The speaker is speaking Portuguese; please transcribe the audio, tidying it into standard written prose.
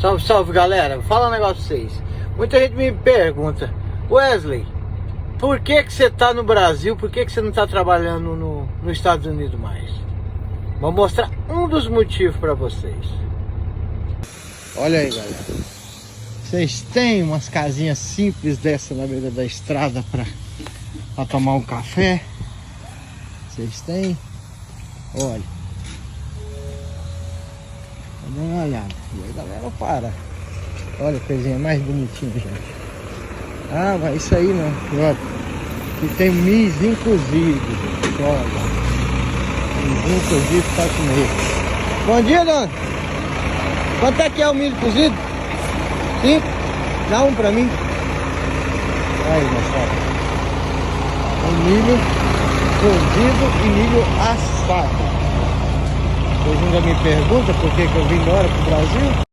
Salve, salve, galera. Vou falar um negócio pra vocês. Muita gente me pergunta: Wesley, por que você tá no Brasil? Por que você não tá trabalhando nos Estados Unidos mais? Vou mostrar um dos motivos pra vocês. Olha aí, galera. Vocês têm umas casinhas simples dessa na beira da estrada pra tomar um café? Vocês têm? Olha. Tá dando uma olhada. E aí, galera, para. Olha a coisinha mais bonitinha, gente. Ah, mas isso aí não. Olha. Aqui tem milho cozido, gente. Olha. Milho cozido pra comer. Bom dia, dona. Quanto é que é o milho cozido? 5? Dá um pra mim. Aí, moçada. Tem milho cozido e milho assado. Vocês ainda me perguntam por que eu vim embora pro Brasil?